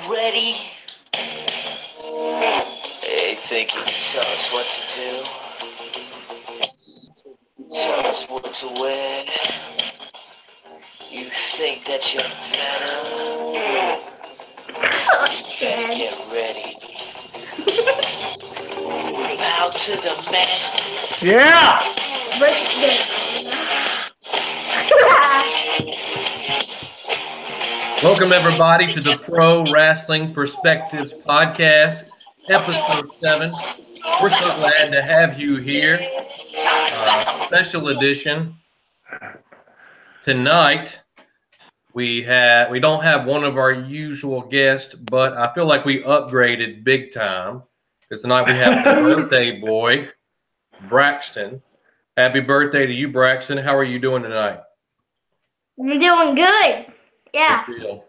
ready? Hey, think you can tell us what to do? Tell us what to wear? You think that you're better? Get ready. Bow to the masters. Yeah! Welcome, everybody, to the Pro Wrestling Perspectives Podcast, Episode 7. We're so glad to have you here. Special edition. Tonight, we don't have one of our usual guests, but I feel like we upgraded big time. Because tonight we have the birthday boy, Braxton. Happy birthday to you, Braxton. How are you doing tonight? I'm doing good. Yeah. Good deal.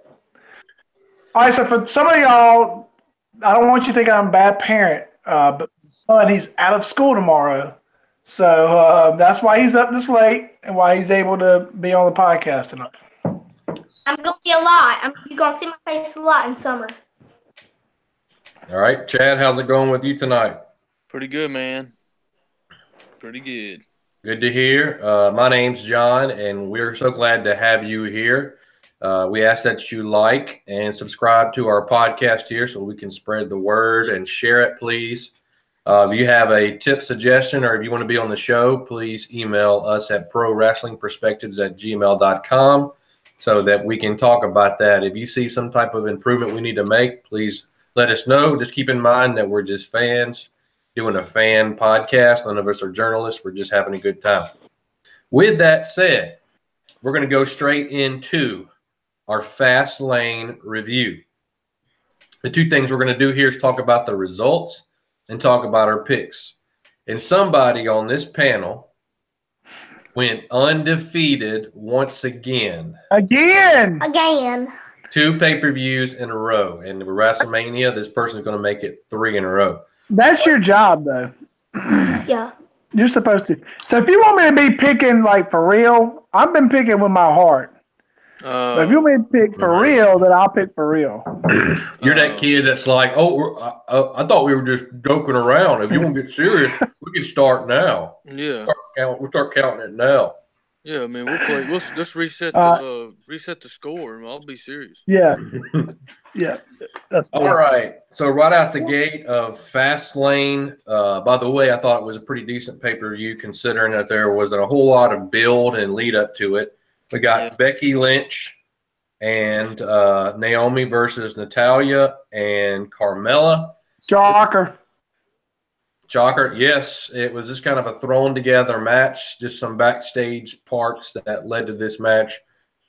All right, so for some of y'all, I don't want you to think I'm a bad parent, but son, he's out of school tomorrow. So that's why he's up this late and why he's able to be on the podcast tonight. I'm going to be a lot. You're going to see my face a lot in summer. All right, Chad, how's it going with you tonight? Pretty good, man. Pretty good. Good to hear. My name's John, and we're so glad to have you here. We ask that you like and subscribe to our podcast here so we can spread the word and share it, please. If you have a tip suggestion or if you want to be on the show, please email us at prowrestlingperspectives@gmail.com so that we can talk about that. If you see some type of improvement we need to make, please let us know. Just keep in mind that we're just fans doing a fan podcast. None of us are journalists. We're just having a good time. With that said, we're going to go straight into our Fastlane review. The two things we're going to do here is talk about the results and talk about our picks. And somebody on this panel went undefeated once again. Again! 2 pay-per-views in a row. And with WrestleMania, this person's going to make it 3 in a row. That's your job, though. Yeah. You're supposed to. So if you want me to be picking, like, for real, I've been picking with my heart. But if you want me to pick for real, then I'll pick for real. You're that kid that's like, I thought we were just joking around. If you want to get serious, we can start now. Yeah. We'll start counting it now. Yeah, I mean, we'll play. Let's reset the score, and I'll be serious. Yeah. Yeah. That's all right. So right out the gate of Fastlane, by the way, I thought it was a pretty decent pay-per-view considering that there wasn't a whole lot of build and lead up to it. We got Becky Lynch and Naomi versus Natalya and Carmella. Shocker. Yes, it was just kind of a thrown together match, just some backstage parts that led to this match.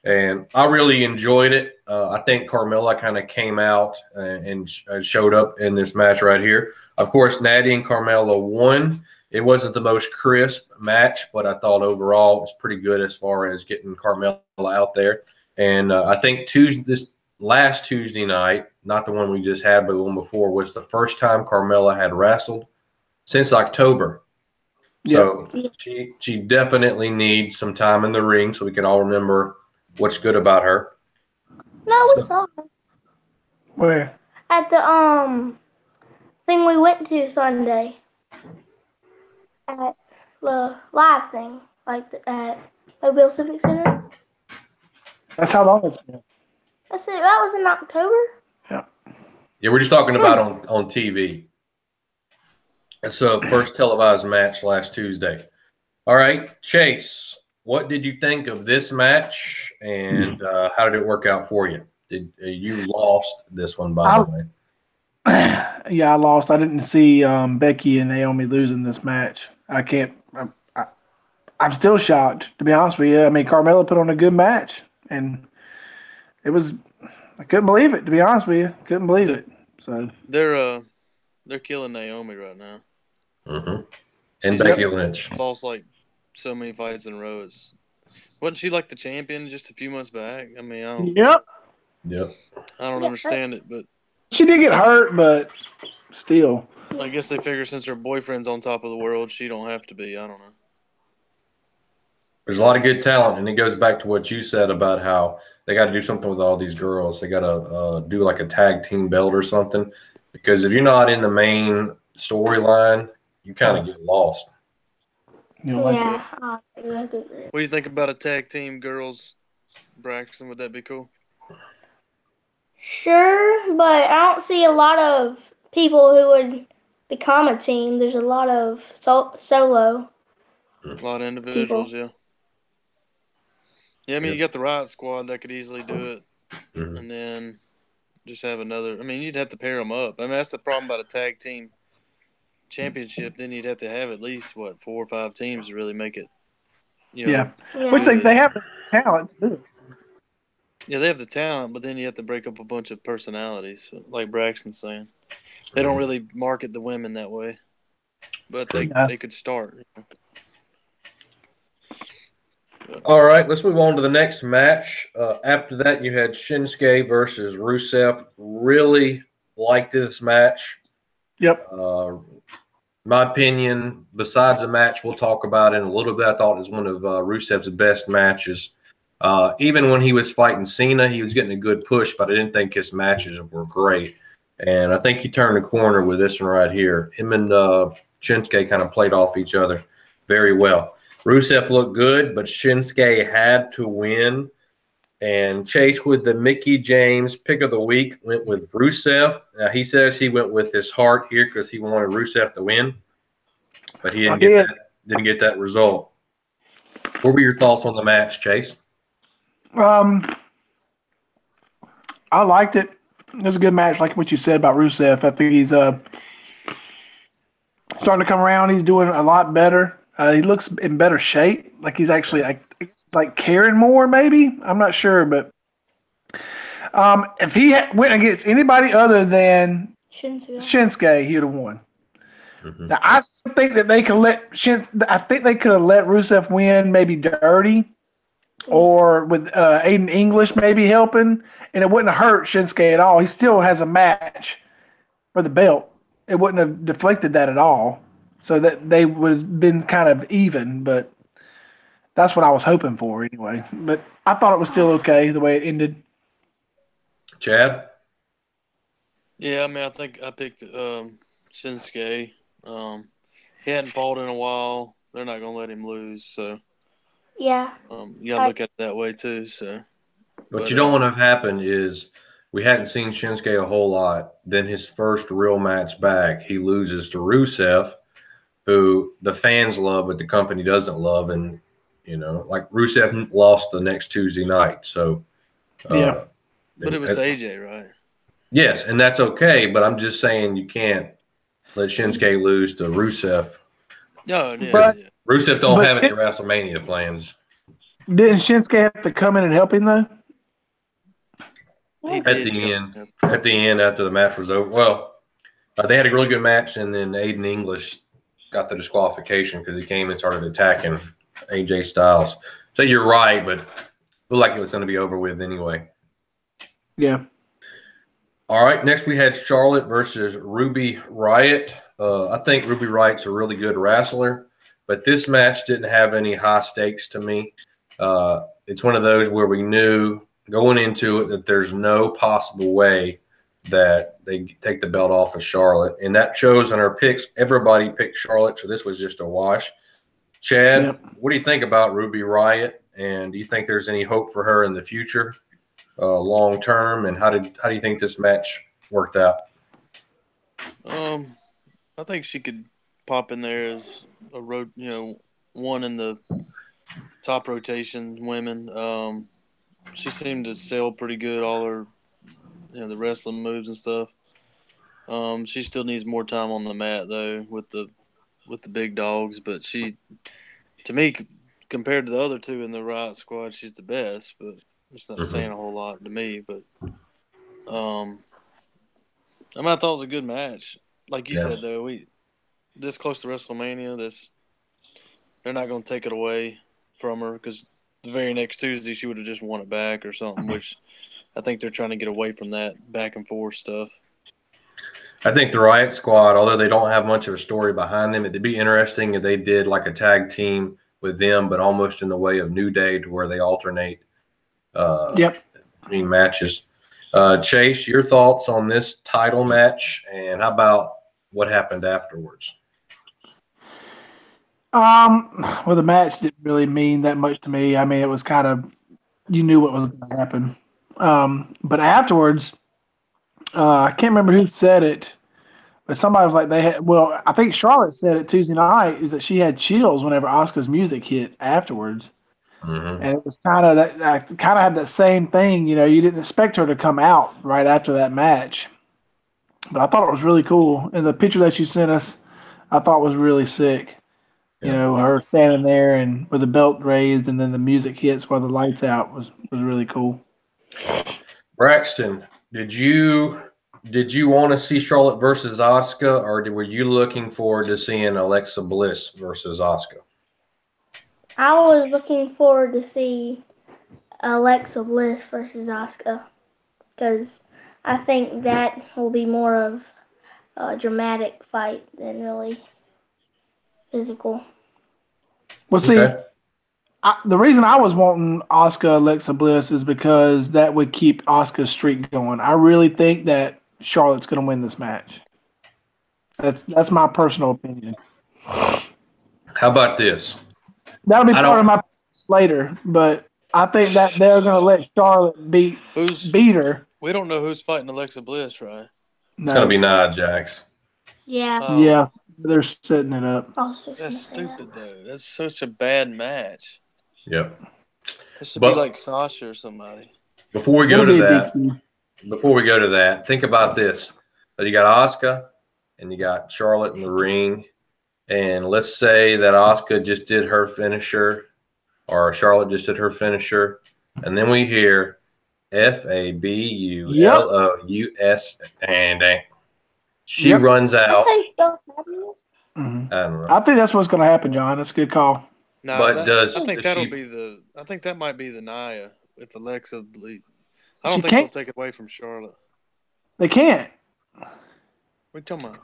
And I really enjoyed it. I think Carmella kind of came out and showed up in this match right here. Of course, Natty and Carmella won. It wasn't the most crisp match, but I thought overall it was pretty good as far as getting Carmella out there. And I think this last Tuesday night, not the one we just had, but the one before, was the first time Carmella had wrestled since October. So she definitely needs some time in the ring so we can all remember what's good about her. No, we saw her. Where? At the thing we went to Sunday. At the live thing, like at Mobile Civic Center. That's how long it's been. I said that was in October. Yeah, we're just talking about on TV. It's the first televised match last Tuesday. All right, Chase, what did you think of this match, and how did it work out for you? You lost this one, by the way. Yeah, I lost. I didn't see Becky and Naomi losing this match. I can't. I'm still shocked, to be honest with you. I mean, Carmella put on a good match, and it was. I couldn't believe it, to be honest with you. Couldn't believe it. So they're killing Naomi right now. Mm-hmm. And Becky Lynch lost like so many fights in a row. Wasn't she like the champion just a few months back? I mean, I don't. Yep. I don't understand it, but she did get hurt, but still. I guess they figure since her boyfriend's on top of the world, she don't have to be. I don't know. There's a lot of good talent, and it goes back to what you said about how they got to do something with all these girls. They got to do like a tag team belt or something, because if you're not in the main storyline, you kind of get lost. You know, like Yeah. What do you think about a tag team girls, Braxton? Would that be cool? Sure, but I don't see a lot of people who would become a team. There's a lot of solo. A lot of individuals, yeah. Yeah, I mean, you got the Riot Squad that could easily do it, and then just have another. I mean, you'd have to pair them up. I mean, that's the problem about a tag team championship. Then you'd have to have at least 4 or 5 teams to really make it. You know, yeah. Which good. they have the talent to do it. Yeah, they have the talent, but then you have to break up a bunch of personalities, like Braxton's saying. They don't really market the women that way, but they could start. All right, let's move on to the next match. After that, you had Shinsuke versus Rusev. Really liked this match. Yep. My opinion, besides the match we'll talk about in a little bit, I thought it was one of Rusev's best matches. Even when he was fighting Cena, he was getting a good push, but I didn't think his matches were great. And I think he turned the corner with this one right here. Him and Shinsuke kind of played off each other very well. Rusev looked good, but Shinsuke had to win. And Chase, with the Mickey James pick of the week, went with Rusev. Now, he says he went with his heart here because he wanted Rusev to win, but he didn't get that result. What were your thoughts on the match, Chase? I liked it. It was a good match, like what you said about Rusev. I think he's starting to come around. He's doing a lot better. He looks in better shape. Like he's actually like caring more. Maybe I'm not sure, but if he went against anybody other than Shinsuke, he would have won. Now I still think that they could I think they could have let Rusev win, maybe dirty, or with Aiden English maybe helping, and it wouldn't have hurt Shinsuke at all. He still has a match for the belt. It wouldn't have deflected that at all. So that they would have been kind of even, but that's what I was hoping for anyway. But I thought it was still okay the way it ended. Chad? Yeah, I mean, I think I picked Shinsuke. He hadn't fought in a while. They're not going to let him lose, so Yeah. you got to look at it that way too. So, What you don't want to have happen is we hadn't seen Shinsuke a whole lot. Then his first real match back, he loses to Rusev, who the fans love, but the company doesn't love. And, you know, like Rusev lost the next Tuesday night. So, Yeah. But it was to AJ, right? Yes, and that's okay. But I'm just saying you can't let Shinsuke lose to Rusev. No, yeah, But- yeah. Rusev don't have any WrestleMania plans. Didn't Shinsuke have to come in and help him though? He At did the come- end, after the match was over. Well, they had a really good match, and then Aiden English got the disqualification because he came and started attacking AJ Styles. So you're right, but it looked like it was going to be over with anyway. Yeah. All right, next we had Charlotte versus Ruby Riott. I think Ruby Riott's a really good wrestler, but this match didn't have any high stakes to me. It's one of those where we knew going into it that there's no possible way that they take the belt off of Charlotte, and that shows in our picks. Everybody picked Charlotte, so this was just a wash. Chad, What do you think about Ruby Riott, and do you think there's any hope for her in the future, long term? And how do you think this match worked out? I think she could pop in there as a one in the top rotation women. She seemed to sell pretty good, all her, the wrestling moves and stuff. She still needs more time on the mat though with the big dogs, but she, to me, compared to the other two in the Riot Squad, she's the best. But it's not saying a whole lot to me. But I mean, I thought it was a good match. Like you said though, this close to WrestleMania, they're not going to take it away from her because the very next Tuesday she would have just won it back or something, which I think they're trying to get away from that back and forth stuff. I think the Riot Squad, although they don't have much of a story behind them, it'd be interesting if they did like a tag team with them, but almost in the way of New Day, to where they alternate between matches. Chase, your thoughts on this title match, and how about what happened afterwards? Well, the match didn't really mean that much to me. I mean, it was kind of, you knew what was going to happen. But afterwards, I can't remember who said it, but somebody was like, well, I think Charlotte said it Tuesday night, is that she had chills whenever Asuka's music hit afterwards. Mm-hmm. And it was kind of that, I kind of had that same thing. You didn't expect her to come out right after that match. But I thought it was really cool. And the picture that you sent us, I thought was really sick. Yeah. Her standing there and with the belt raised, and then the music hits while the lights out was really cool. Braxton, did you want to see Charlotte versus Asuka, or were you looking forward to seeing Alexa Bliss versus Asuka? I was looking forward to see Alexa Bliss versus Asuka because I think that will be more of a dramatic fight than really physical. Well, see, Okay. the reason I was wanting Asuka Alexa Bliss is because that would keep Asuka's streak going. I really think that Charlotte's going to win this match. That's my personal opinion. How about this? That'll be I part don't- of my later, but I think that they're going to let Charlotte beat her. We don't know who's fighting Alexa Bliss, right? It's going to be Nia Jax. Yeah. Oh, Yeah, they're setting it up. That's stupid, though. That's such a bad match. Yep. It should But- be like Sasha or somebody. Before we go It'll to be a that, DQ. think about this. So you got Asuka and you got Charlotte in the ring. And let's say that Asuka just did her finisher, or Charlotte just did her finisher. And then we hear FABULOUS, and she runs out. Mhm. I don't know. I think that's what's going to happen, John. That's a good call. No, But I think does that'll she- be the. I think that might be the Nia if Alexa bleed. I don't She think they'll can't- take it away from Charlotte. They can't. What are you talking about?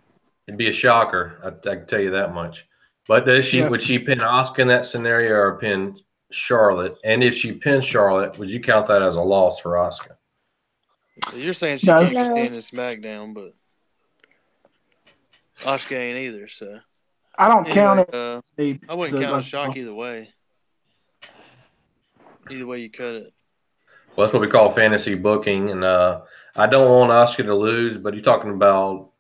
It'd be a shocker. I can tell you that much. But would she pin Asuka in that scenario or pin Charlotte? And if she pins Charlotte, would you count that as a loss for Asuka? You're saying she No. can't No. stand in SmackDown, but Asuka ain't either. So I don't count it. I wouldn't count a shock either way. Either way you cut it. Well, that's what we call fantasy booking. And I don't want Asuka to lose, but you're talking about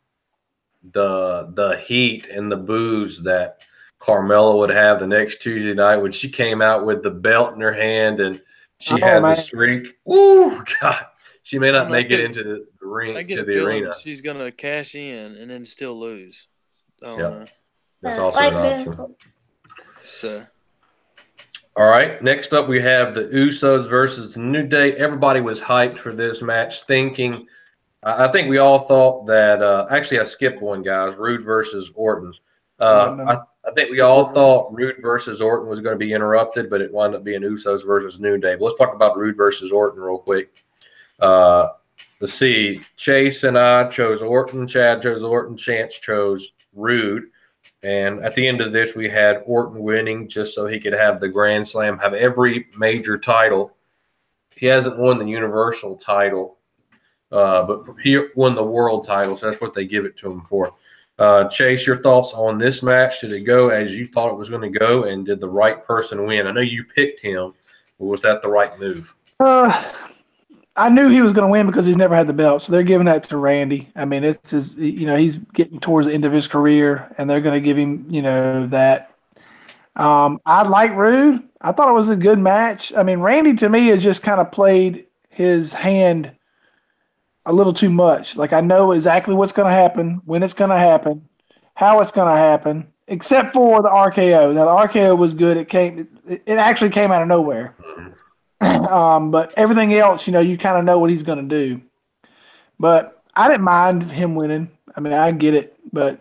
the heat and the booze that Carmella would have the next Tuesday night when she came out with the belt in her hand and she had the streak. Ooh, God. She may not make it into the ring, I get to a the feeling arena. that she's going to cash in and then still lose. I don't know. That's also an option. So, all right. Next up, we have the Usos versus New Day. Everybody was hyped for this match, thinking. I think we all thought that. Actually, I skipped one, guys. Rude versus Orton. I think we all thought Rude versus Orton was going to be interrupted, but it wound up being Usos versus New Day. But let's talk about Rude versus Orton real quick. Let's see. Chase and I chose Orton. Chad chose Orton. Chance chose Rude. And at the end of this, we had Orton winning just so he could have the Grand Slam, have every major title. He hasn't won the Universal title, but he won the world title, so that's what they give it to him for. Chase, your thoughts on this match? Did it go as you thought it was going to go, and did the right person win? I know you picked him, but was that the right move? I knew he was going to win because he's never had the belt, so they're giving that to Randy. I mean, it's his, he's getting towards the end of his career, and they're going to give him, that. I like Rude. I thought it was a good match. I mean, Randy to me has just kind of played his hand a little too much. Like, I know exactly what's going to happen, when it's going to happen, how it's going to happen, except for the RKO. Now, the RKO was good. It actually came out of nowhere. But everything else, you kind of know what he's going to do. But I didn't mind him winning. I mean, I get it, but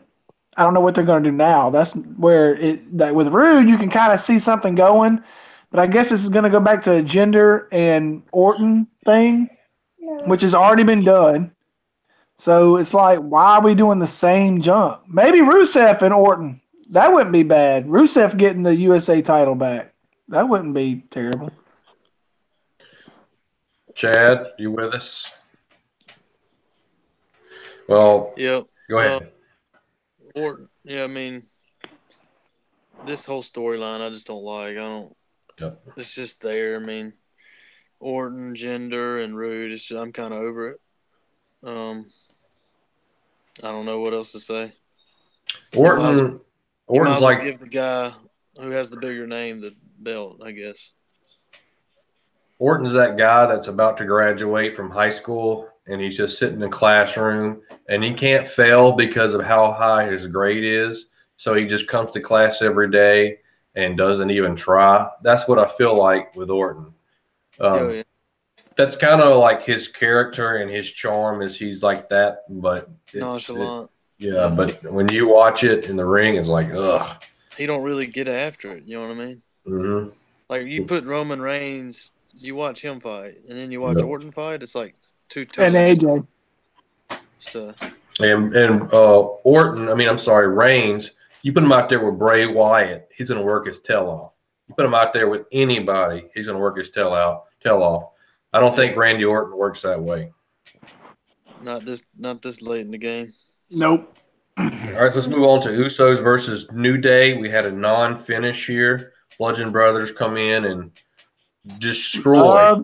I don't know what they're going to do now. That's where with Rude, you can kind of see something going. But I guess this is going to go back to a Gender and Orton thing, which has already been done. So it's like, why are we doing the same jump? Maybe Rusev and Orton. That wouldn't be bad. Rusev getting the USA title back. That wouldn't be terrible. Chad, you with us? Well, Yep. go ahead. Orton. Yeah, I mean, this whole storyline I just don't like. I don't. Yep. It's just there. I mean, Orton, Jinder, and Rude. I'm kind of over it. I don't know what else to say. Orton's You might as well like give the guy who has the bigger name the belt, I guess. Orton's that guy that's about to graduate from high school and he's just sitting in the classroom and he can't fail because of how high his grade is. So he just comes to class every day and doesn't even try. That's what I feel like with Orton. Yeah. That's kind of like his character and his charm is he's like that, but Nonchalant. Yeah, but when you watch it in the ring, it's like, ugh. He don't really get after it. You know what I mean? Mm-hmm. Like you put Roman Reigns, you watch him fight, and then you watch Orton fight. It's like two And AJ. And Orton, Reigns. You put him out there with Bray Wyatt, he's going to work his tail off. You put him out there with anybody, he's going to work his tail off. I don't think Randy Orton works that way. Not this late in the game. Nope. All right, let's move on to Usos versus New Day. We had a non-finish here. Bludgeon Brothers come in and destroy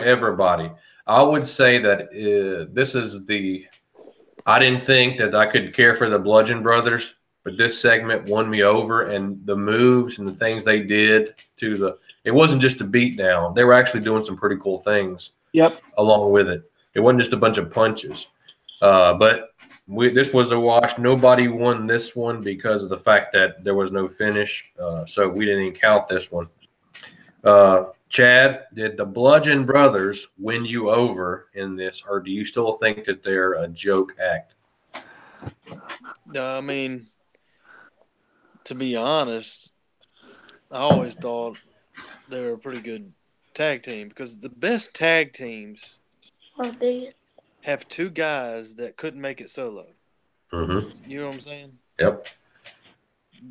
everybody. I would say that this is I didn't think that I could care for the Bludgeon Brothers, but this segment won me over, and the moves and the things they did it wasn't just a beatdown. They were actually doing some pretty cool things. Yep. Along with it. It wasn't just a bunch of punches. But this was a wash. Nobody won this one because of the fact that there was no finish. So we didn't even count this one. Chad, did the Bludgeon Brothers win you over in this, or do you still think that they're a joke act? I mean, to be honest, I always thought they were a pretty good tag team because the best tag teams have two guys that couldn't make it solo. Mm-hmm. You know what I'm saying? Yep.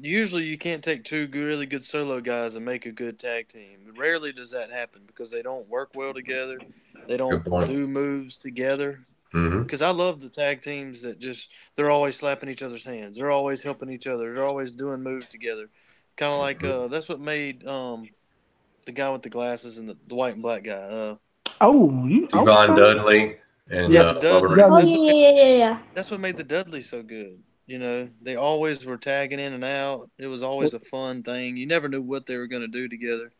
Usually you can't take two really good solo guys and make a good tag team. Rarely does that happen because they don't work well together. They don't do moves together. Because I love the tag teams that they're always slapping each other's hands. They're always helping each other. They're always doing moves together. Kind of like that's what made the guy with the glasses and the white and black guy. Yvonne Dudley. And, the Dudleys. Yeah. That's what made the Dudleys so good. You know, they always were tagging in and out. It was always a fun thing. You never knew what they were going to do together.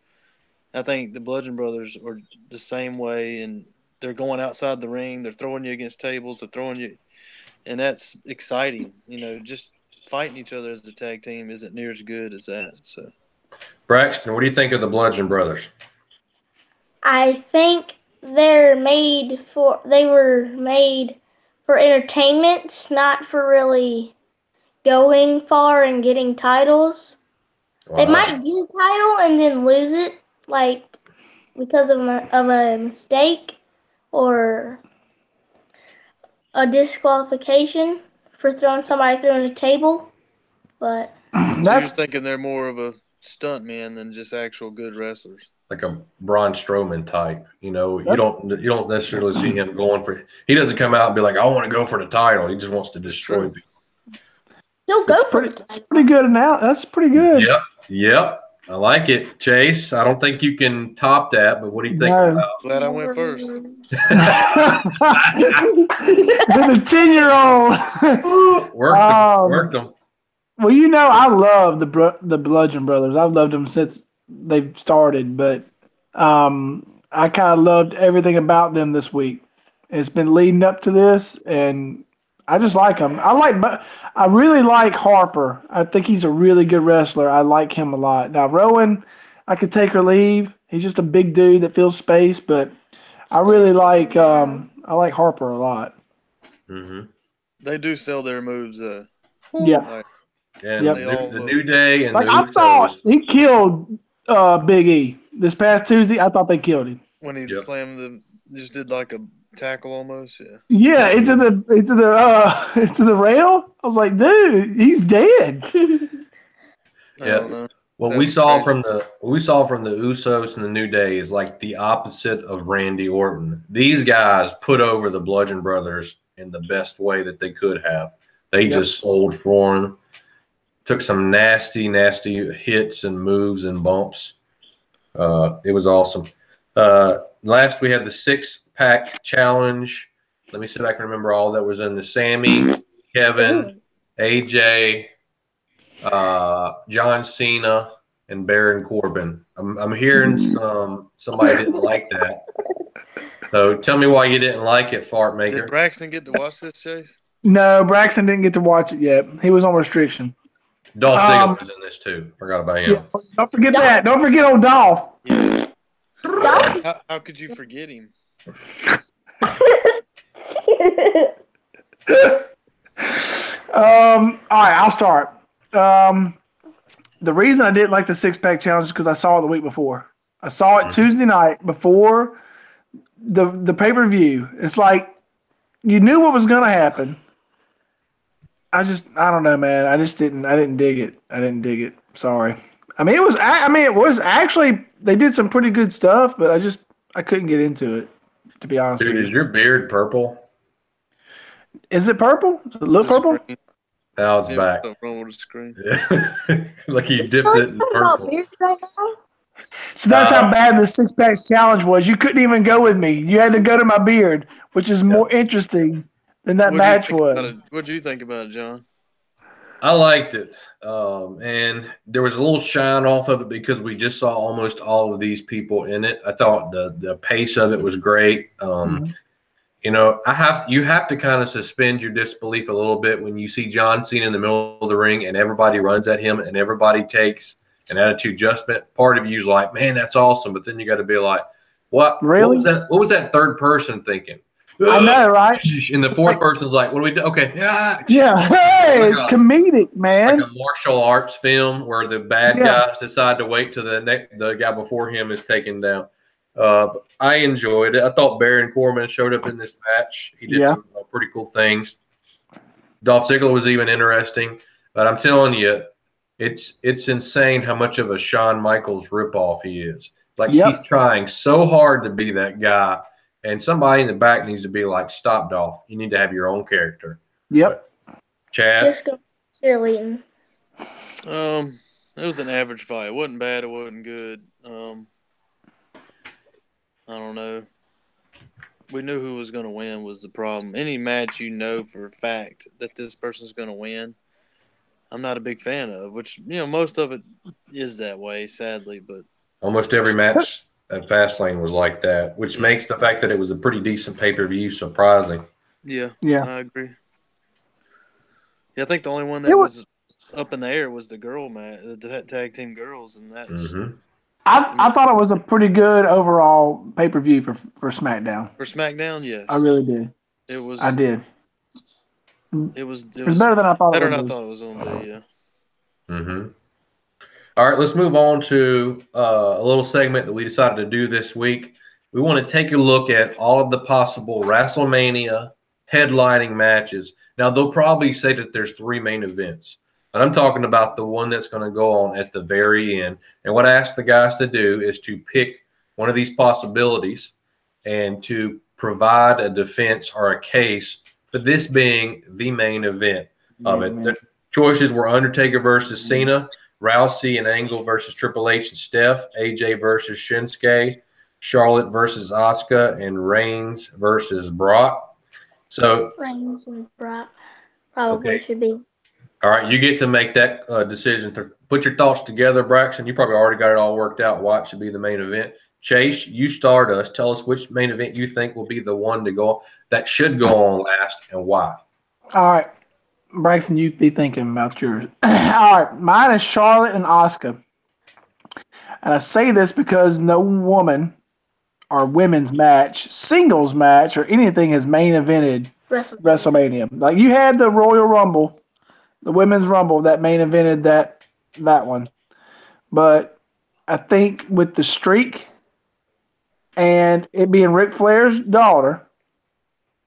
I think the Bludgeon Brothers are the same way, and they're going outside the ring. They're throwing you against tables. They're throwing you, and that's exciting. You know, just fighting each other as a tag team isn't near as good as that. So, Braxton, what do you think of the Bludgeon Brothers? I think they were made for entertainment, not for really going far and getting titles. Wow. They might get a title and then lose it, like because of a mistake or a disqualification for throwing somebody through a table. But so you're thinking they're more of a stunt man than just actual good wrestlers. Like a Braun Strowman type, you know. You don't necessarily see him going for. He doesn't come out and be like, "I want to go for the title." He just wants to destroy people. He'll go for it. That's pretty good now. That's pretty good. Yep. I like it, Chase. I don't think you can top that, but what do you think about? Glad I went first. The 10-year-old worked them. Well, you know, I love the Bludgeon Brothers. I've loved them since they've started, but I kind of loved everything about them this week. It's been leading up to this, and I just like them. I really like Harper. I think he's a really good wrestler. I like him a lot. Now, Rowan, I could take or leave. He's just a big dude that fills space, but I really like Harper a lot. Mm-hmm. They do sell their moves. Yeah. And the New Day and I thought he killed Big E this past Tuesday. I thought they killed him when he slammed just did like a tackle almost. Yeah, into the rail. I was like, dude, he's dead. Yeah. What That we was saw crazy. from the Usos and the New Day is like the opposite of Randy Orton. These guys put over the Bludgeon Brothers in the best way that they could have. They Yep. just sold for them. Took some nasty, nasty hits and moves and bumps. It was awesome. Last we had the 6-pack challenge. Let me see if I can remember all that was in the Sammy, Kevin, AJ, John Cena, and Baron Corbin. I'm hearing somebody didn't like that. So tell me why you didn't like it, Fart Did Maker. Braxton get to watch this, Chase? No, Braxton didn't get to watch it yet. He was on restriction. Dolph Ziggler was in this too. Forgot about him. Yeah, don't forget that. Don't forget old Dolph. Yeah. Dolph. How could you forget him? All right, I'll start. The reason I didn't like the 6-pack challenge is because I saw it the week before. I saw it Tuesday night before the pay-per-view. It's like you knew what was going to happen. I don't know, man. I didn't dig it. Sorry. I mean, it was actually, they did some pretty good stuff, but I couldn't get into it, to be honest Dude, with is you. your beard purple? Is it purple? Does it look The purple? screen. Now it's Yeah, back. what's wrong with the screen? Like you dipped it in purple. So that's how bad the 6-pack challenge was. You couldn't even go with me. You had to go to my beard, which is more interesting than that match was. What'd you think about it, John? I liked it. And there was a little shine off of it because we just saw almost all of these people in it. I thought the pace of it was great. You know, you have to kind of suspend your disbelief a little bit when you see John Cena in the middle of the ring and everybody runs at him and everybody takes an attitude adjustment. Part of you is like, man, that's awesome. But then you got to be like, what? Really? What was that third person thinking? I know, right? And the fourth person's like, what do we do? Okay, yeah. Hey, it's comedic, man. Like a martial arts film where the bad guys decide to wait till the guy before him is taken down. I enjoyed it. I thought Baron Corbin showed up in this match. He did some pretty cool things. Dolph Ziggler was even interesting, but I'm telling you, it's insane how much of a Shawn Michaels ripoff he is. Like he's trying so hard to be that guy, and somebody in the back needs to be like, "Stop, Dolph. You need to have your own character." Yep. But, Chad, Just go cheerleading. It was an average fight. It wasn't bad. It wasn't good. I don't know. We knew who was going to win was the problem. Any match you know for a fact that this person's going to win, I'm not a big fan of, which, most of it is that way, sadly. But almost every match at Fastlane was like that, which makes the fact that it was a pretty decent pay-per-view surprising. Yeah, I agree. Yeah, I think the only one that was up in the air was the girl match, the tag team girls, and that's I thought it was a pretty good overall pay-per-view for SmackDown. For SmackDown, yes. I really did. It was. I did. It was better than I thought. Better than I thought it was going to be. Yeah. All right, let's move on to a little segment that we decided to do this week. We want to take a look at all of the possible WrestleMania headlining matches. Now, they'll probably say that there's 3 main events. And I'm talking about the one that's going to go on at the very end. And what I asked the guys to do is to pick one of these possibilities and to provide a defense or a case for this being the main event of it. The choices were Undertaker versus Cena, Rousey and Angle versus Triple H and Steph, AJ versus Shinsuke, Charlotte versus Asuka, and Reigns versus Brock. So Reigns and Brock probably should be. All right, you get to make that decision. To put your thoughts together, Braxton. You probably already got it all worked out. Why it should be the main event. Chase, you start us. Tell us which main event you think will be the one to go that should go on last and why. All right, Braxton, you be thinking about yours. All right, mine is Charlotte and Asuka, and I say this because no woman or women's match, singles match, or anything has main evented WrestleMania. Like you had the Royal Rumble. The Women's Rumble that main evented that one. But I think with the streak and it being Ric Flair's daughter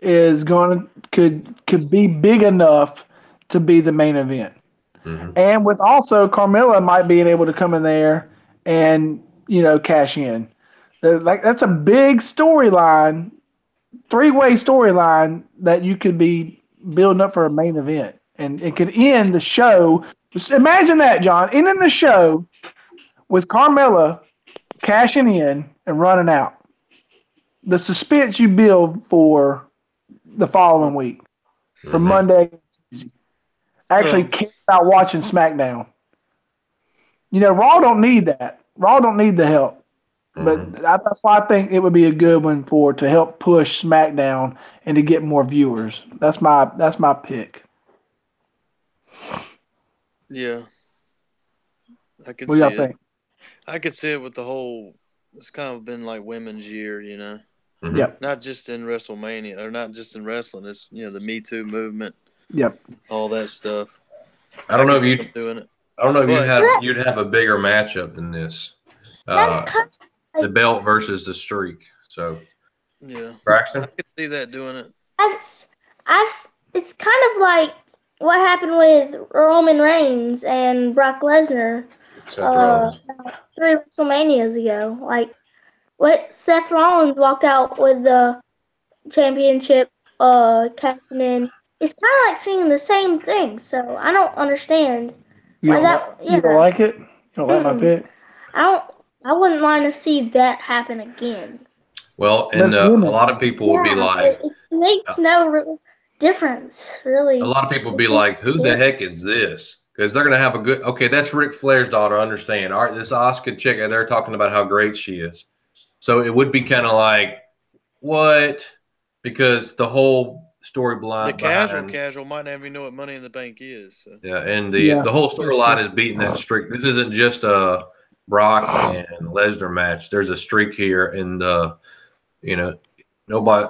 could be big enough to be the main event. And with also Carmella might being able to come in there and, cash in. That's a big storyline, three-way storyline that you could be building up for a main event. And it could end the show. Just imagine that, John. Ending the show with Carmella cashing in and running out. The suspense you build for the following week, for Monday, Tuesday. Actually care about watching SmackDown. Raw don't need that. Raw don't need the help. But that's why I think it would be a good one to help push SmackDown and to get more viewers. That's my pick. Yeah, I could What do see y'all it. think? I could see it with the whole. It's kind of been like women's year, Yep. Not just in WrestleMania or not just in wrestling. It's the Me Too movement. Yep. All that stuff. I don't know could if see you them doing it. I don't know if But- you'd have a bigger matchup than this. That's kind of The belt versus the streak. So Yeah, Braxton? I could see that doing it. it's kind of like what happened with Roman Reigns and Brock Lesnar Seth Rollins. 3 WrestleManias ago. Like what Seth Rollins walked out with the championship cashing in. It's kind of like seeing the same thing. So I don't understand You why don't like it? You don't like my pick? I wouldn't want to see that happen again. Well, and That's a women. lot of people would be like, it makes no real difference, really. a lot of people would be like, who the heck is this? Because they're going to have a good, okay, that's Ric Flair's daughter, I understand. All right, this Asuka chick, they're talking about how great she is. So it would be kind of like, what? Because the whole story The casual might not even know what Money in the Bank is. So. Yeah, and the whole storyline is beating that streak. This isn't just a Brock and Lesnar match. There's a streak here, and nobody.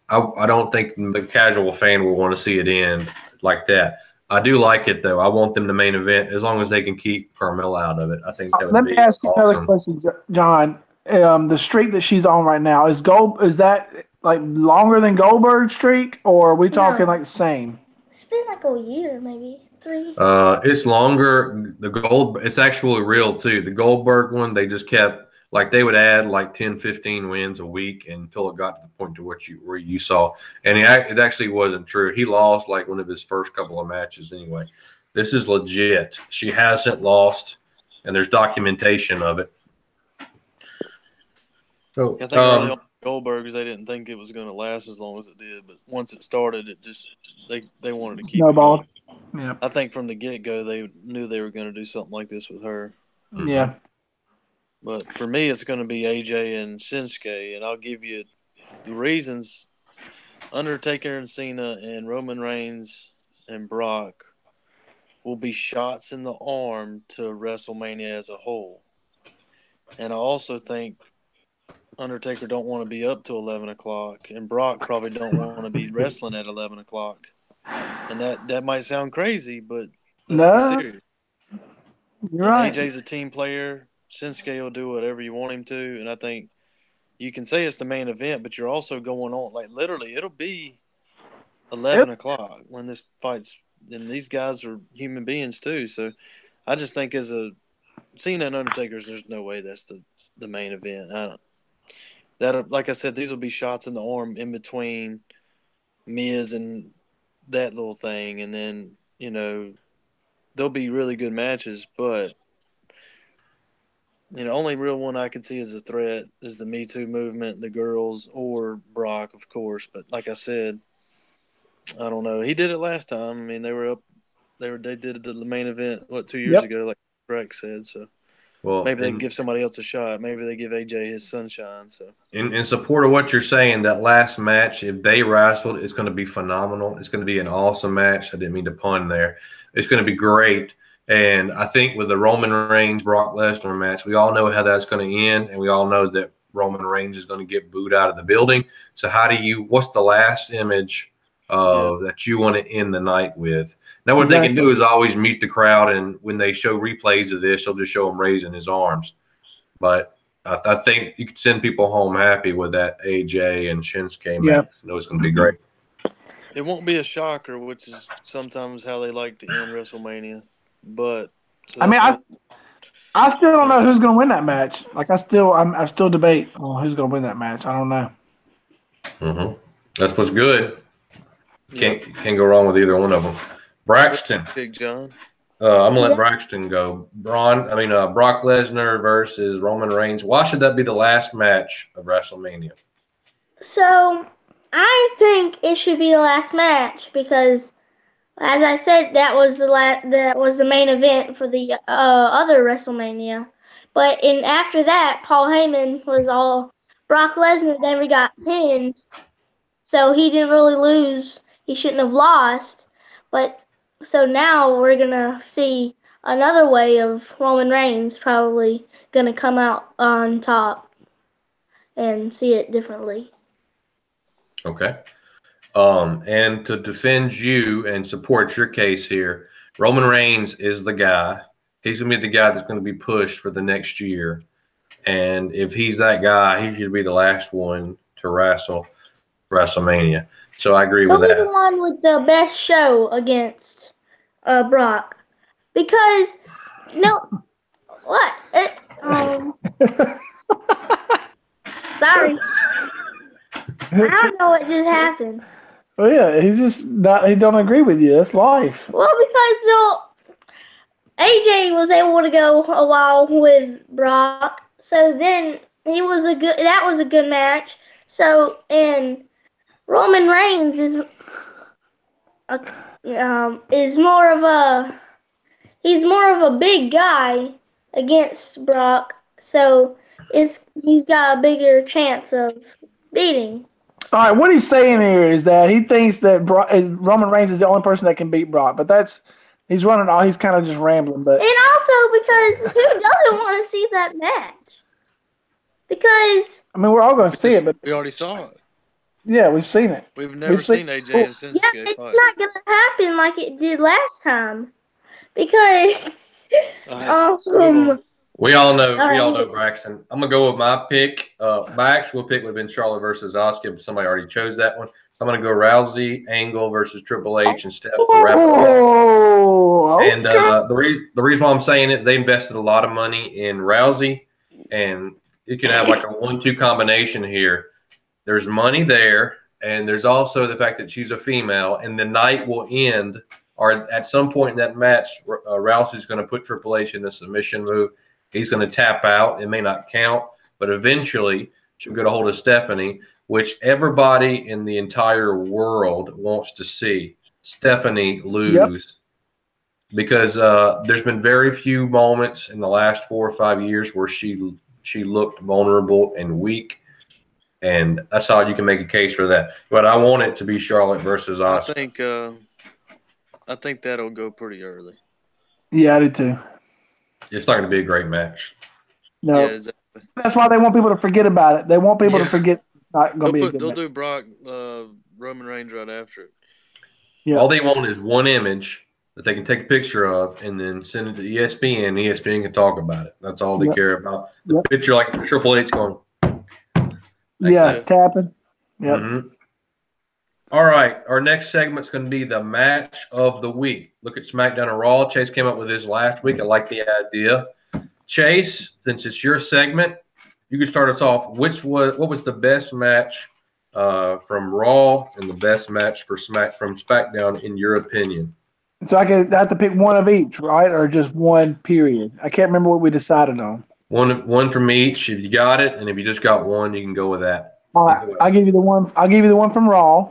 I don't think the casual fan will want to see it end like that. I do like it though. I want them to main event as long as they can keep Carmella out of it. I think that would Let be me ask you another awesome. question, John. The streak that she's on right now is that like longer than Goldberg's streak, or are we talking No. like the same? It's been like a year, maybe 3. It's longer. It's actually real too. The Goldberg one, they just kept like they would add like 10, 15 wins a week until it got to the point to where you saw. And it actually wasn't true. He lost like one of his first couple of matches anyway. This is legit. She hasn't lost, and there's documentation of it. So, I think early on Goldberg's, they didn't think it was going to last as long as it did, but once it started, it just they wanted to keep Snowballed. it going. Yeah. I think from the get-go, they knew they were going to do something like this with her. Yeah. But for me, it's going to be AJ and Shinsuke, and I'll give you the reasons. Undertaker and Cena and Roman Reigns and Brock will be shots in the arm to WrestleMania as a whole. And I also think Undertaker don't want to be up to 11 o'clock, and Brock probably don't want to be wrestling at 11 o'clock. And that might sound crazy, but let's be serious. You're right. AJ's a team player. Shinsuke will do whatever you want him to, and I think you can say it's the main event, but you're also going on like literally it'll be 11 o'clock when this fight's, and these guys are human beings too. So I just think as a Cena and Undertaker's, there's no way that's the main event. Like I said, these will be shots in the arm in between Miz and that little thing, and then they'll be really good matches, but only real one I could see as a threat is the Me Too movement, the girls, or Brock, of course. But like I said, I don't know. He did it last time. I mean, they were up. They did the main event 2 years ago, like Greg said. So maybe they give somebody else a shot. Maybe they give AJ his sunshine. So in support of what you're saying, that last match, if they wrestled, it's going to be phenomenal. It's going to be an awesome match. I didn't mean to pun there. It's going to be great. And I think with the Roman Reigns Brock Lesnar match, we all know how that's going to end, and we all know that Roman Reigns is going to get booed out of the building. So what's the last image that you want to end the night with? Now what they can do is always mute the crowd, and when they show replays of this, they'll just show him raising his arms. But I think you could send people home happy with that AJ and Shinsuke match. I know it's going to be great. It won't be a shocker, which is sometimes how they like to end WrestleMania. but so I mean, that's I still don't know who's going to win that match. Like I still debate on who's going to win that match. I don't know. Mm-hmm. That's what's good. yeah. Can't go wrong with either one of them. Braxton. Big John. I'm gonna let Yeah. Braxton go. Brock Lesnar versus Roman Reigns. Why should that be the last match of WrestleMania? So I think it should be the last match because, as I said, that was the main event for the other WrestleMania. But after that, Paul Heyman was all Brock Lesnar never got pinned, so he didn't really lose. He shouldn't have lost. But so now we're gonna see another way of Roman Reigns probably gonna come out on top and see it differently. Okay. And to defend you and support your case here, Roman Reigns is the guy. He's gonna be the guy that's gonna be pushed for the next year. And if he's that guy, he should be the last one to wrestle WrestleMania. So I agree He'll with be the that. one with the best show against Brock. Because, no, what? Sorry. I don't know what just happened. Well, yeah, he's just not. He don't agree with you. That's life. Well, because AJ was able to go a while with Brock, so then that was a good match. So, and Roman Reigns is more of a he's more of a big guy against Brock, so he's got a bigger chance of beating. All right, what he's saying here is that he thinks that Roman Reigns is the only person that can beat Brock, but he's running all. He's kind of just rambling, but And also because who doesn't want to see that match? Because I mean, we're all going to see it, but we already saw it. yeah, we've seen it. We've never seen AJ and Shinsuke it's fight. not gonna happen like it did last time. Because We all know Braxton. I'm gonna go with my pick. My actual pick would have been Charlotte versus Asuka, but somebody already chose that one. I'm gonna go Rousey, Angle versus Triple H and Steph to wrap it up. Oh, okay. And the reason why I'm saying it, they invested a lot of money in Rousey, and you can have like a 1-2 combination here. There's money there, and there's also the fact that she's a female, and the night will end, or at some point in that match, Rousey's going to put Triple H in a submission move. He's going to tap out. It may not count, but eventually she'll get a hold of Stephanie, which everybody in the entire world wants to see Stephanie lose. Yep. Because there's been very few moments in the last 4 or 5 years where she looked vulnerable and weak. And that's how you can make a case for that. But I want it to be Charlotte versus Asuka. I think that'll go pretty early. Yeah, I do too. It's not going to be a great match. No, yeah, exactly. That's why they want people to forget about it. They want people to forget it's not going to be a good They'll match. do Brock, Roman Reigns right after it. Yeah. All they want is one image that they can take a picture of and then send it to ESPN. ESPN can talk about it. That's all they care about. The picture like Triple H going. Tapping. Yep. Mm-hmm. All right. Our next segment's going to be the match of the week. Look at SmackDown and Raw. Chase came up with this last week. I like the idea. Chase, since it's your segment, you can start us off. What was the best match from Raw and the best match from SmackDown in your opinion? So I have to pick one of each, right, or just one period? I can't remember what we decided on. One from each. If you got it, and if you just got one, you can go with that. All right, I'll give you the one. I'll give you the one from Raw,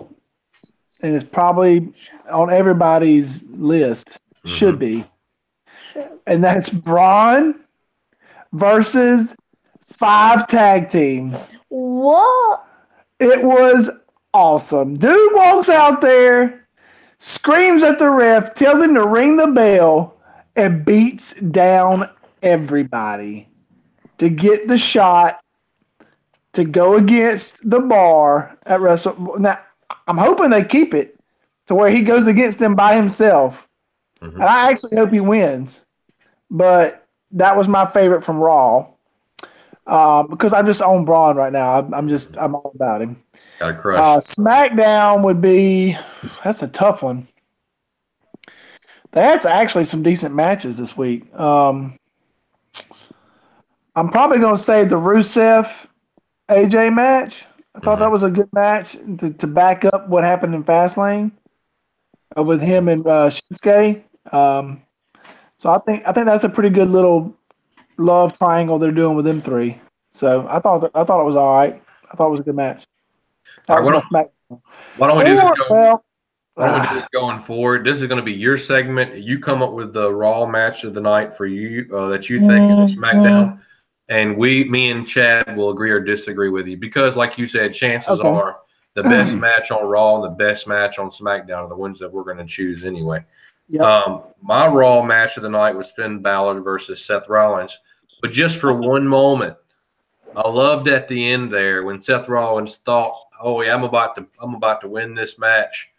and it's probably on everybody's list. Mm-hmm. Should be, and that's Braun versus 5 tag teams. What? It was awesome. Dude walks out there, screams at the ref, tells him to ring the bell, and beats down everybody to get the shot to go against the Bar at Wrestle. Now, I'm hoping they keep it to where he goes against them by himself. Mm-hmm. And I actually hope he wins. But that was my favorite from Raw. Because I'm just on Braun right now. I'm all about him. Got a crush. SmackDown would be, that's a tough one. That's actually some decent matches this week. I'm probably going to say the Rusev AJ match. I thought that was a good match to back up what happened in Fastlane with him and Shinsuke. So I think that's a pretty good little love triangle they're doing with them three. So I thought it was all right. I thought it was a good match. That All was right, my SmackDown. why don't we do this Well, why don't we do this going forward? This is going to be your segment. You come up with the Raw match of the night for you that you think is SmackDown, and me and Chad will agree or disagree with you because, like you said, chances Okay. are the best match on Raw and the best match on SmackDown are the ones that we're going to choose anyway. Yep. My Raw match of the night was Finn Balor versus Seth Rollins, but just for one moment, I loved at the end there when Seth Rollins thought, "Oh yeah, I'm about to win this match."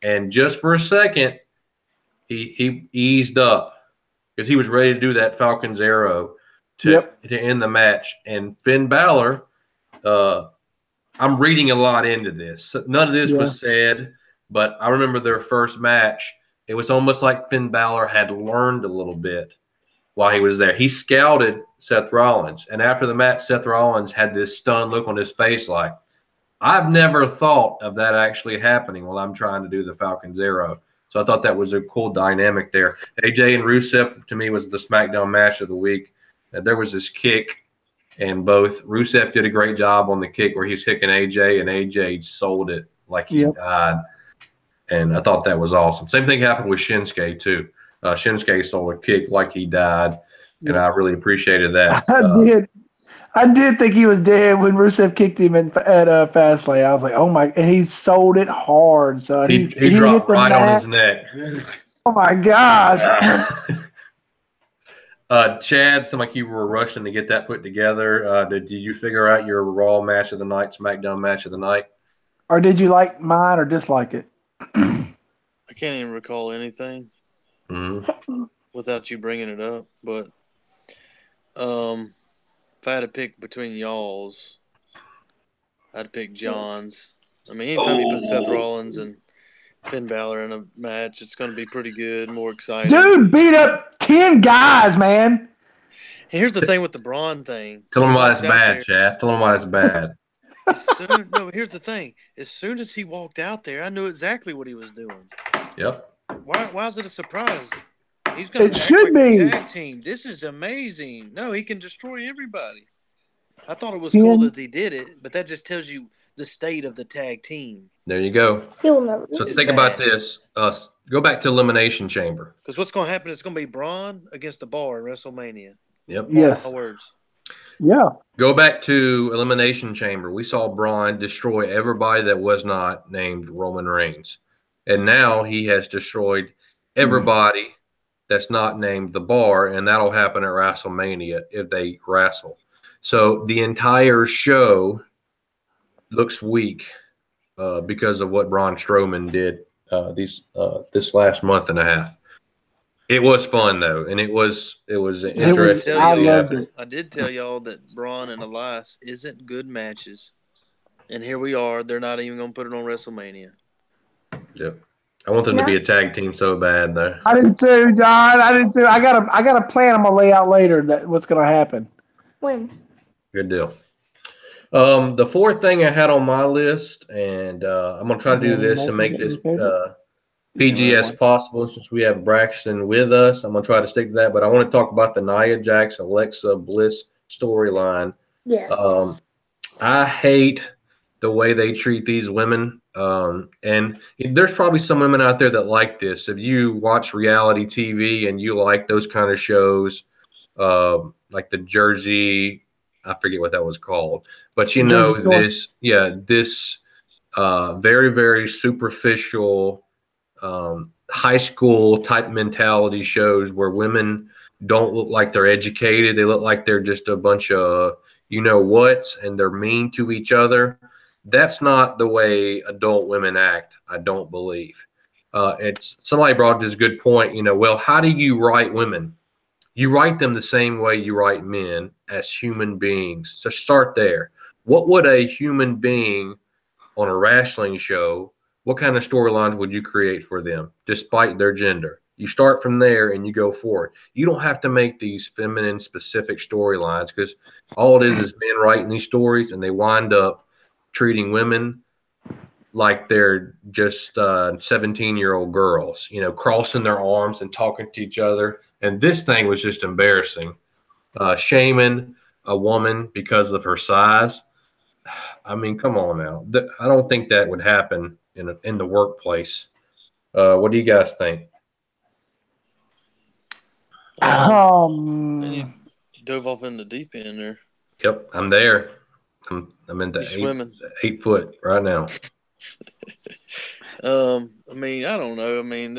And just for a second, he eased up because he was ready to do that Falcon's Arrow to end the match. And Finn Balor, I'm reading a lot into this. None of this was said, but I remember their first match. It was almost like Finn Balor had learned a little bit while he was there. He scouted Seth Rollins. And after the match, Seth Rollins had this stunned look on his face like, I've never thought of that actually happening while I'm trying to do the Falcon's Arrow. So I thought that was a cool dynamic there. AJ and Rusev, to me, was the SmackDown match of the week. There was this kick, and both Rusev did a great job on the kick where he's kicking AJ, and AJ sold it like he died. And I thought that was awesome. Same thing happened with Shinsuke, too. Shinsuke sold a kick like he died, and I really appreciated that. I did think he was dead when Rusev kicked him at Fastlane. I was like, oh my! And he sold it hard. So he dropped right on his neck. Oh my gosh! Chad, seemed like you were rushing to get that put together. Did you figure out your Raw match of the night, SmackDown match of the night? Or did you like mine or dislike it? I can't even recall anything without you bringing it up. But if I had to pick between y'all's, I'd pick John's. I mean, anytime you put Seth Rollins and Finn Balor in a match, it's going to be pretty good, more exciting. Dude beat up 10 guys, man. And here's the thing with the Braun thing. Tell him why it's bad, Chad. Tell him why it's bad. Here's the thing. As soon as he walked out there, I knew exactly what he was doing. Yep. Why is it a surprise? He's going to act like a tag team. This is amazing. No, he can destroy everybody. I thought it was cool that he did it, but that just tells you the state of the tag team. There you go. So think about this. Go back to Elimination Chamber. Because what's going to happen is it's going to be Braun against the Bar at WrestleMania. Yep. Yes. My words. Yeah. Go back to Elimination Chamber. We saw Braun destroy everybody that was not named Roman Reigns. And now he has destroyed everybody that's not named the Bar, and that'll happen at WrestleMania if they wrestle. So the entire show looks weak because of what Braun Strowman did this last month and a half. It was fun though, and it was interesting. I did tell y'all that Braun and Elias isn't good matches, and here we are. They're not even going to put it on WrestleMania. Yep. I want them to be a tag team so bad though. I did too, John. I did too. I got a plan I'm gonna lay out later that what's gonna happen. When? Good deal. The fourth thing I had on my list, and I'm gonna try to do this and make this PG as possible since we have Braxton with us. I'm gonna try to stick to that, but I want to talk about the Nia Jax Alexa Bliss storyline. Yes. I hate the way they treat these women. And there's probably some women out there that like this. If you watch reality TV and you like those kind of shows, like the Jersey, I forget what that was called, but you know, this very, very superficial, high school type mentality shows where women don't look like they're educated. They look like they're just a bunch of, you know what's, and they're mean to each other. That's not the way adult women act, I don't believe. It's somebody brought this good point, you know, well, how do you write women? You write them the same way you write men as human beings. So start there. What would a human being on a wrestling show, what kind of storylines would you create for them, despite their gender? You start from there and you go forward. You don't have to make these feminine specific storylines, because all it is men writing these stories and they wind up treating women like they're just 17-year-old girls, crossing their arms and talking to each other. And this thing was just embarrassing. Shaming a woman because of her size. I mean, come on now. I don't think that would happen in the workplace. What do you guys think? And you dove off in the deep end there. Yep, I'm there. I'm in the swimming 8 foot right now. I mean, I don't know. I mean,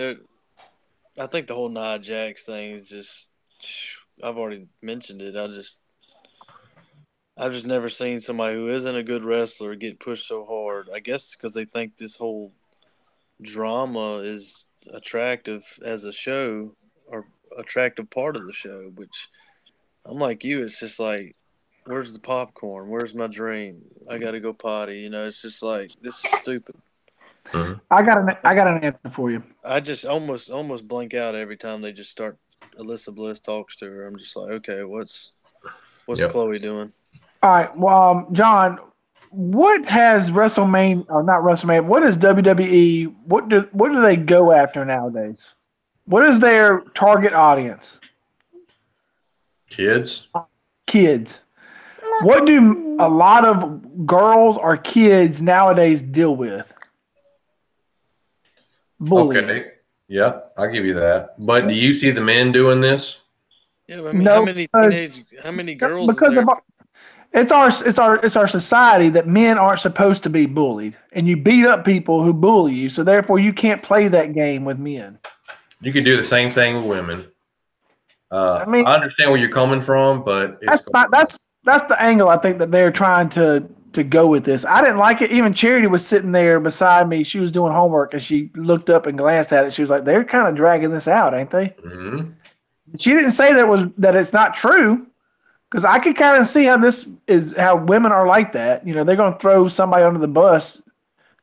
I think the whole Nia Jax thing is just. I've already mentioned it. I've just never seen somebody who isn't a good wrestler get pushed so hard. I guess because they think this whole drama is attractive as a show or attractive part of the show, which I'm like you. It's just like, where's the popcorn? Where's my drink? I got to go potty. It's just like, this is stupid. Mm-hmm. I got an answer for you. I just almost blank out every time they just start. Alyssa Bliss talks to her. I'm just like, okay, what's Chloe doing? All right, well, John, what has WrestleMania or not WrestleMania? What is WWE? What do they go after nowadays? What is their target audience? Kids. Kids. What do a lot of girls or kids nowadays deal with? Bullying. Okay. Yeah, I'll give you that. But do you see the men doing this? Yeah, I mean, No, how many girls? Because it's our society that men aren't supposed to be bullied, and you beat up people who bully you. So therefore, you can't play that game with men. You could do the same thing with women. I mean, I understand where you're coming from, but that's the angle I think that they're trying to go with this. I didn't like it. Even Charity was sitting there beside me. She was doing homework, and she looked up and glanced at it. She was like, "They're kind of dragging this out, ain't they?" Mm-hmm. She didn't say that it's not true, because I could kind of see how women are like that. They're going to throw somebody under the bus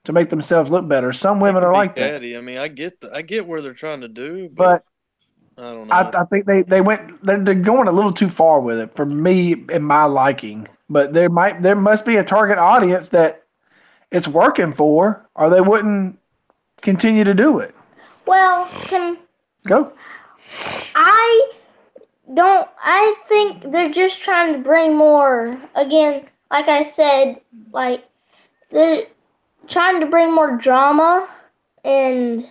to make themselves look better. Some women are like that. I mean, I get where they're trying to do, but I don't know. I think they're going a little too far with it for me and my liking. But there must be a target audience that it's working for, or they wouldn't continue to do it. Well, Go. I think they're just trying to bring more, again, like I said, like they're trying to bring more drama and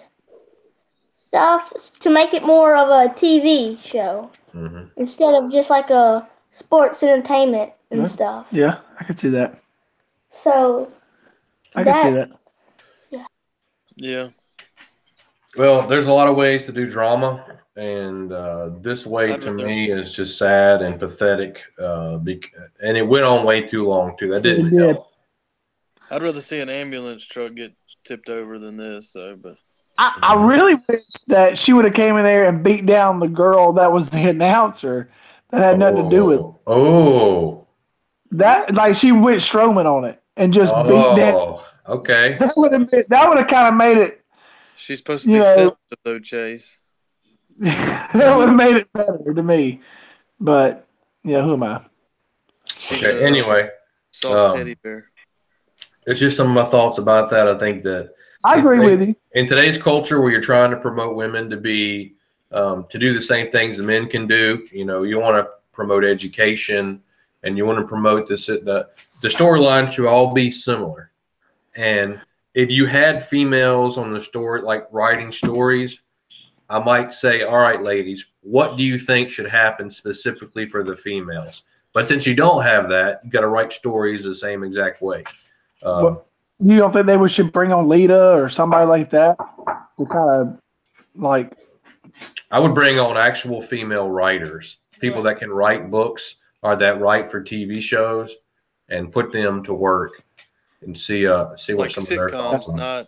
stuff to make it more of a TV show instead of just like a sports entertainment and stuff. Yeah, I could see that. So I could see that. Yeah. Well, there's a lot of ways to do drama, and this way to me is just sad and pathetic. And it went on way too long too. That didn't help. I'd rather see an ambulance truck get tipped over than this, though. But I really wish that she would have came in there and beat down the girl that was the announcer that had nothing to do with it. Oh. That, like, she went Strowman on it and just beat down. Okay. That would have kind of made it. She's supposed to be sensitive, though, Chase. That would have made it better to me. But, yeah, who am I? Okay, anyway. Soft teddy bear. It's just some of my thoughts about that. I think that I agree with you. In today's culture where you're trying to promote women to be to do the same things the men can do, you want to promote education and you want to promote this. The storylines should all be similar. And if you had females on the story, like writing stories, I might say, all right, ladies, what do you think should happen specifically for the females? But since you don't have that, you got to write stories the same exact way. You don't think they should bring on Lita or somebody like that to kind of like? I would bring on actual female writers, people that can write books or that write for TV shows, and put them to work and see what like some of their thoughts are.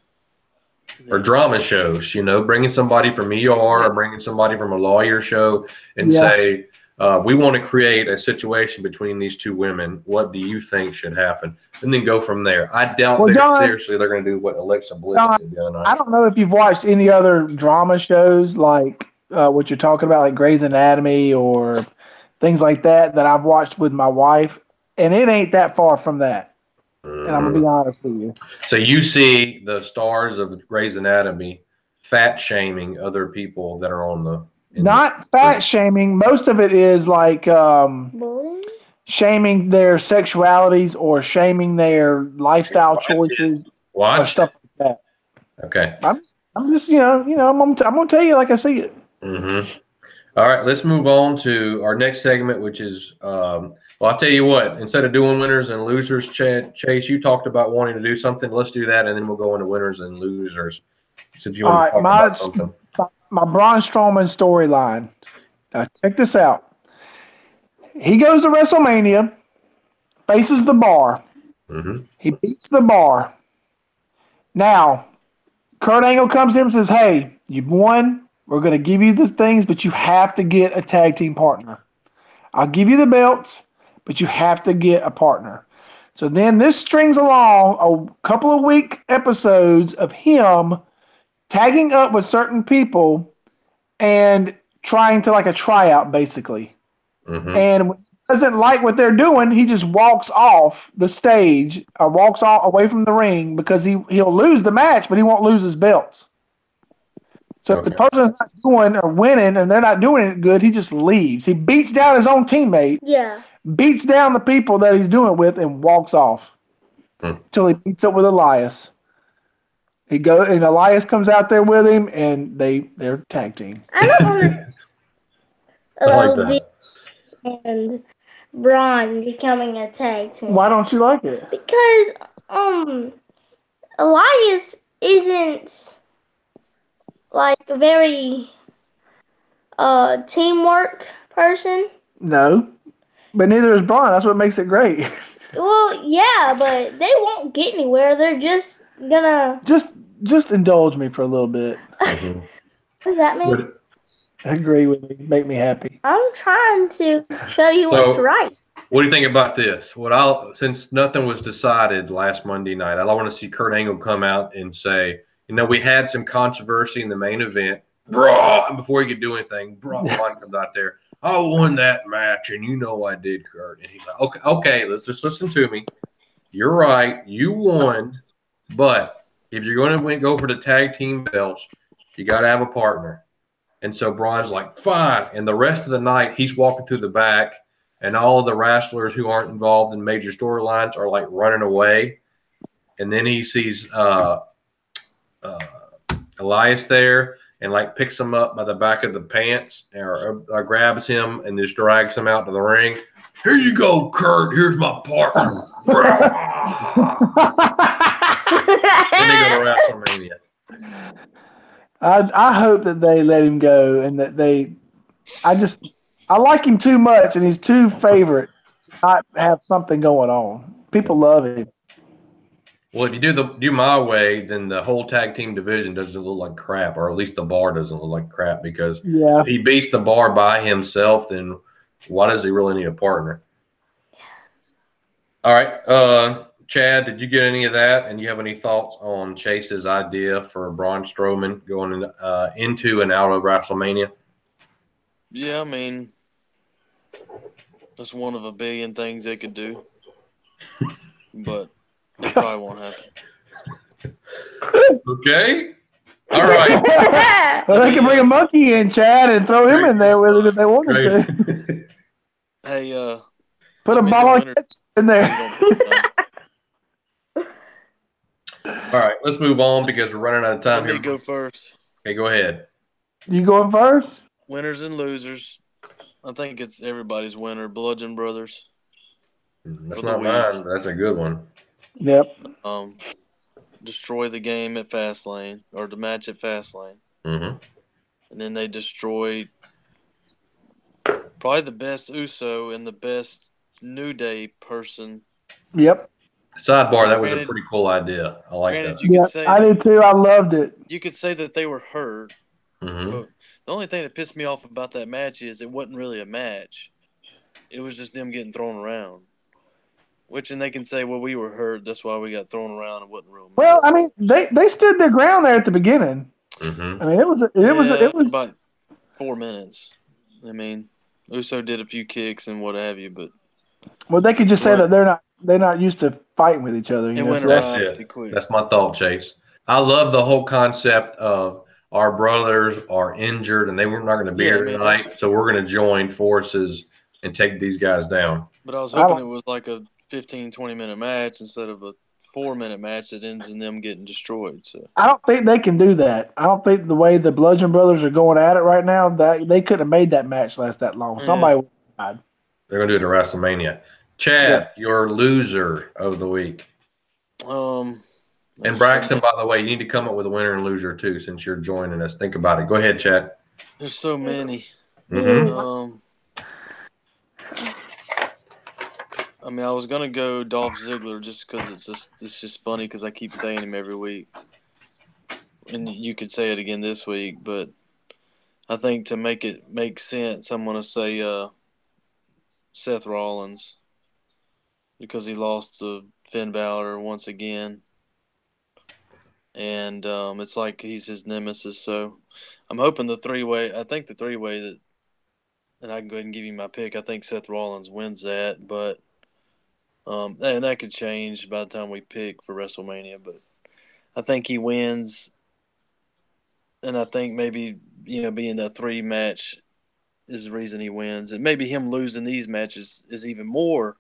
Or drama shows, bringing somebody from ER or bringing somebody from a lawyer show and say, We want to create a situation between these two women. What do you think should happen? And then go from there. I doubt seriously they're going to do what Alexa Bliss did the other night. I don't know if you've watched any other drama shows like what you're talking about, like Grey's Anatomy or things like that I've watched with my wife, and it ain't that far from that. And I'm going to be honest with you. So you see the stars of Grey's Anatomy fat shaming other people that are on the... Not fat shaming. Most of it is like shaming their sexualities or shaming their lifestyle choices or stuff like that. Okay. I'm just, I'm gonna tell you like I see it. Mm-hmm. All right, let's move on to our next segment, which is, well, I'll tell you what. Instead of doing winners and losers, Chase, you talked about wanting to do something. Let's do that, and then we'll go into winners and losers. Since you want to talk about something. My Braun Strowman storyline. Now, check this out. He goes to WrestleMania, faces the Bar. Mm-hmm. He beats the Bar. Now, Kurt Angle comes in and says, hey, you won. We're going to give you the things, but you have to get a tag team partner. I'll give you the belts, but you have to get a partner. So then this strings along a couple of week episodes of him tagging up with certain people and trying to like a tryout, basically. Mm-hmm. And when he doesn't like what they're doing, he just walks off the stage or walks away from the ring because he'll lose the match, but he won't lose his belts. So if the person's not doing or winning and they're not doing it good, he just leaves. He beats down his own teammate, beats down the people that he's doing it with, and walks off until he beats up with Elias. And Elias comes out there with him, and they're tag team. I don't understand and Braun becoming a tag team. Why don't you like it? Because Elias isn't like a very teamwork person. No, but neither is Braun. That's what makes it great. Well, yeah, but they won't get anywhere. They're just gonna just indulge me for a little bit. What does that mean? Agree with me. Make me happy. I'm trying to show you what's right. What do you think about this? Since nothing was decided last Monday night, I want to see Kurt Angle come out and say, we had some controversy in the main event. And before he could do anything, Braun comes out there. I won that match, and I did, Kurt. And he's like, okay, let's just listen to me. You're right. You won, but if you're going to go for the tag team belts, you got to have a partner. And so Braun's like, fine. And the rest of the night, he's walking through the back, and all of the wrestlers who aren't involved in major storylines are like running away. And then he sees Elias there and like picks him up by the back of the pants or grabs him and just drags him out to the ring. Here you go, Kurt. Here's my partner. Then they go to WrestleMania. I hope that they let him go and that I like him too much and he's too favorite to not have something going on. People love him. Well, if you do my way, then the whole tag team division doesn't look like crap, or at least the Bar doesn't look like crap, because if he beats the Bar by himself, then why does he really need a partner? All right. Chad, did you get any of that? And you have any thoughts on Chase's idea for Braun Strowman going into and out of WrestleMania? Yeah, I mean, that's one of a billion things they could do. But it probably won't happen. Okay. All right. Well, they can bring a monkey in, Chad, and throw him in there with it if they wanted to. Hey, put a ball of in there. All right, let's move on because we're running out of time here. Let me go first. Okay, go ahead. You going first? Winners and losers. I think it's everybody's winner. Bludgeon Brothers. That's not mine. That's a good one. Yep. Destroy the game at Fastlane, or the match at Fastlane. Mm-hmm. And then they destroyed probably the best Uso and the best New Day person. Yep. Sidebar, that was a pretty cool idea. I like that. You could say I did too. I loved it. You could say that they were hurt. Mm-hmm. But The only thing that pissed me off about that match is it wasn't really a match. It was just them getting thrown around. And they can say, well, we were hurt. That's why we got thrown around. It wasn't real. Well, I mean, they stood their ground there at the beginning. Mm-hmm. I mean, it was for about 4 minutes. I mean, Uso did a few kicks and what have you, but well, they could just say that they're not used to fighting with each other. it went That's around pretty it. quick. That's my thought, Chase. I love the whole concept of our brothers are injured and they were not going to be here tonight, so we're going to join forces and take these guys down. But I was hoping it was like a 15, 20-minute match instead of a 4-minute match that ends in them getting destroyed. So I don't think they can do that. I don't think the way the Bludgeon Brothers are going at it right now, that they couldn't have made that match last that long. Yeah. Somebody would have died. They're going to do it at WrestleMania. Chad, your loser of the week. And Braxton, by the way, you need to come up with a winner and loser too, since you're joining us. Think about it. Go ahead, Chad. There's so many. Mm-hmm. I mean, I was gonna go Dolph Ziggler just because it's just funny because I keep saying him every week, and you could say it again this week. But I think to make it make sense, I'm gonna say Seth Rollins because he lost to Finn Balor once again. And it's like he's his nemesis. So I'm hoping the three-way – I think the three-way that – and I can go ahead and give you my pick. I think Seth Rollins wins that. But and that could change by the time we pick for WrestleMania. But I think he wins. And I think maybe, being that 3-match is the reason he wins. And maybe him losing these matches is even more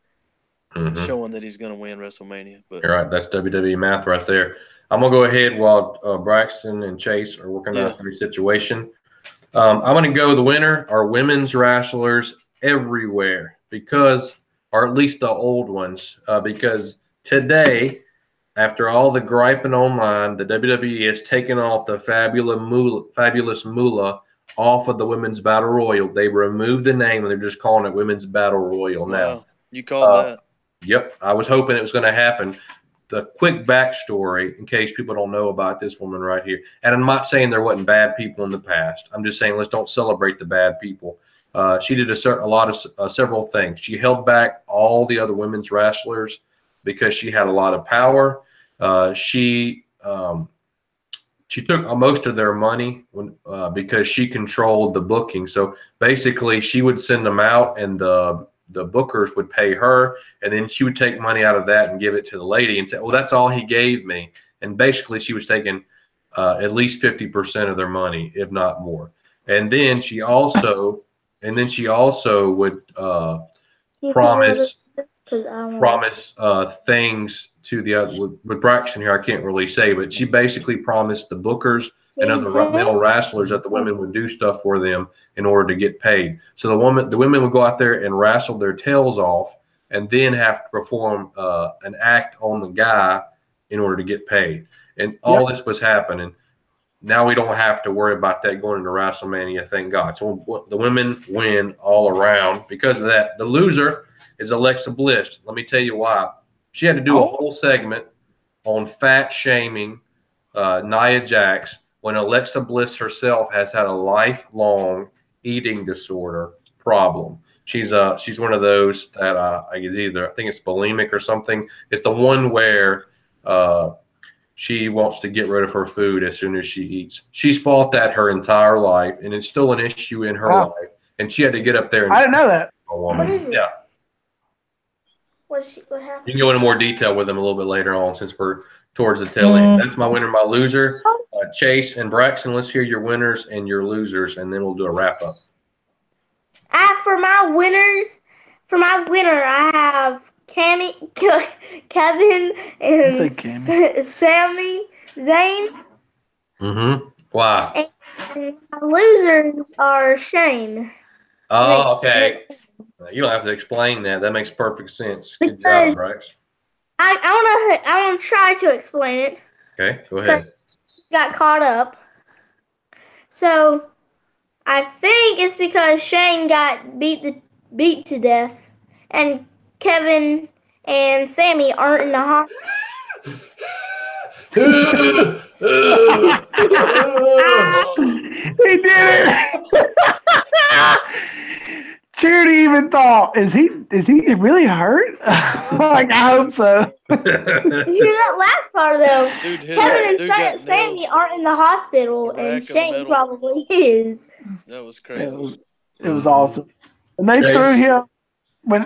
showing that he's going to win WrestleMania. But you're right. That's WWE math right there. I'm going to go ahead while Braxton and Chase are working out every situation. I'm going to go the winner are women's wrestlers everywhere or at least the old ones, because today, after all the griping online, the WWE has taken off the fabulous moolah off of the Women's Battle Royal. They removed the name and they're just calling it Women's Battle Royal now. Wow. You called that? Yep. I was hoping it was going to happen. The quick backstory, in case people don't know about this woman right here, and I'm not saying there wasn't bad people in the past. I'm just saying let's don't celebrate the bad people. She did several things. She held back all the other women's wrestlers because she had a lot of power. She took most of their money because she controlled the booking. So basically, she would send them out, and the bookers would pay her, and then she would take money out of that and give it to the lady and say, well, that's all he gave me. And basically she was taking at least 50% of their money, if not more. And then she also would promise things to the other. With Braxton here, I can't really say, but she basically promised the bookers and other male wrestlers that the women would do stuff for them in order to get paid. So the women would go out there and wrestle their tails off and then have to perform an act on the guy in order to get paid. And all this was happening. Now we don't have to worry about that going into WrestleMania, thank God. So the women win all around because of that. The loser is Alexa Bliss. Let me tell you why. She had to do a whole segment on fat shaming Nia Jax when Alexa Bliss herself has had a lifelong eating disorder problem. She's one of those that I think it's bulimic or something. It's the one where she wants to get rid of her food as soon as she eats. She's fought that her entire life, and it's still an issue in her life. And she had to get up there and I didn't know that. A woman. What is it? Yeah. What happened? You can go into more detail with them a little bit later on since we're towards the tail end. That's my winner, my loser. Chase and Braxton, let's hear your winners and your losers, and then we'll do a wrap up. For my winner, I have Kevin and Sami Zayn. Mm-hmm. Why? And my losers are Shane. Oh, okay. You don't have to explain that. That makes perfect sense. Good job, Brax. I want to try to explain it. Okay, go ahead. Just got caught up. So I think it's because Shane got beat to death, and Kevin and Sammy aren't in the hospital. He did it! even thought, is he really hurt? Like, I hope so. You hear that last part though? Dude hit Kevin and dude got Sammy nailed. aren't in the hospital, A and rack of Shane metal. probably is. That was It crazy. was awesome. And they Chase. threw him when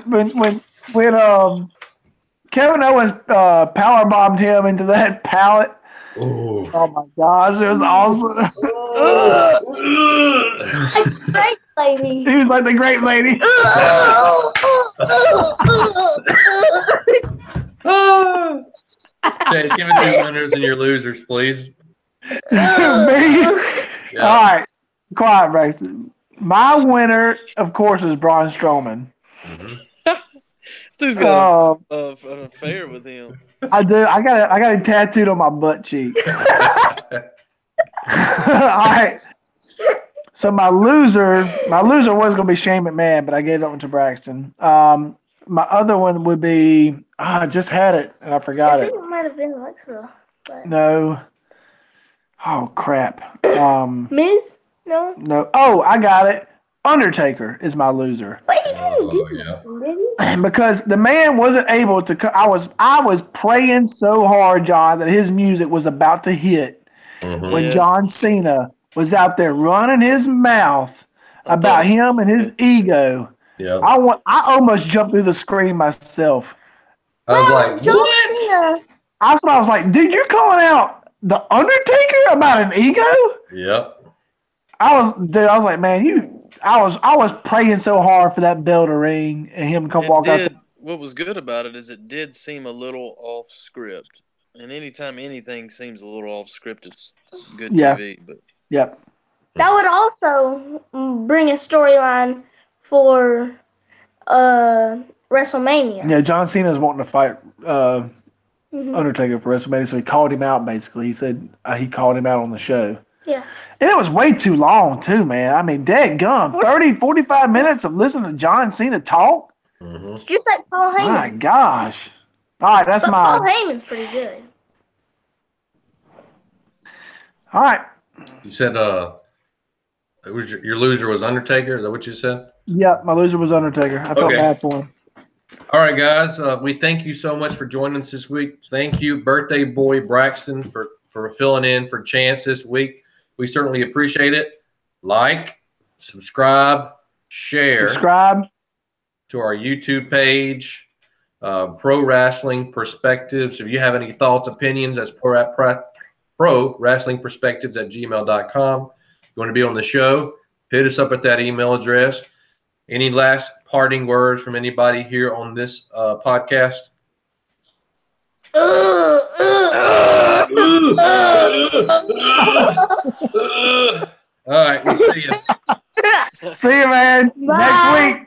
Kevin Owens power bombed him into that pallet. Ooh. Oh my gosh, it was awesome. Great lady. He was like the great lady. Chase, give us your winners and your losers, please. Me? Yeah. All right, quiet, Braxton. My winner, of course, is Braun Strowman. Mhm. This dude's got Um, an affair with him. I do. I got it tattooed on my butt cheek. All right. So my loser was going to be Shane McMahon, but I gave that one to Braxton. My other one would be I just had it and I forgot I it. think it might have been Alexa. But... No. Oh crap. Miz? No. No. Oh, I got it. Undertaker is my loser. But he didn't do yeah. nothing, did he? Because the man wasn't able to. I was praying so hard, John, that his music was about to hit when Yeah. John Cena was out there running his mouth about him and his ego. Yeah. I almost jumped through the screen myself. I was like, John what? Cena. I was like, dude, you're calling out the Undertaker about an ego? Yep. I was like, man, I was praying so hard for that bell to ring and him to come walk out. What was good about it is it did seem a little off script. And anytime anything seems a little off script, it's good TV. But Yep. That would also bring a storyline for WrestleMania. Yeah, John Cena's wanting to fight Undertaker for WrestleMania, so he called him out. Basically, he said he called him out on the show. Yeah. And it was way too long, too, man. I mean, dadgum, 30, 45 minutes of listening to John Cena talk? Mm-hmm. It's just like Paul Heyman. My gosh. All right, that's but my... Paul Heyman's pretty good. All right. You said it was your loser was Undertaker. Is that what you said? Yeah, my loser was Undertaker. I felt bad for him. All right, guys. We thank you so much for joining us this week. Thank you, birthday boy Braxton, for filling in for Chance this week. We certainly appreciate it. Like, subscribe, share. Subscribe to our YouTube page, Pro Wrestling Perspectives. If you have any thoughts, opinions, that's Pro Wrestling Perspectives at gmail.com. If you want to be on the show, hit us up at that email address. Any last parting words from anybody here on this podcast? All right, we'll see you. See you, man. Bye. Next week.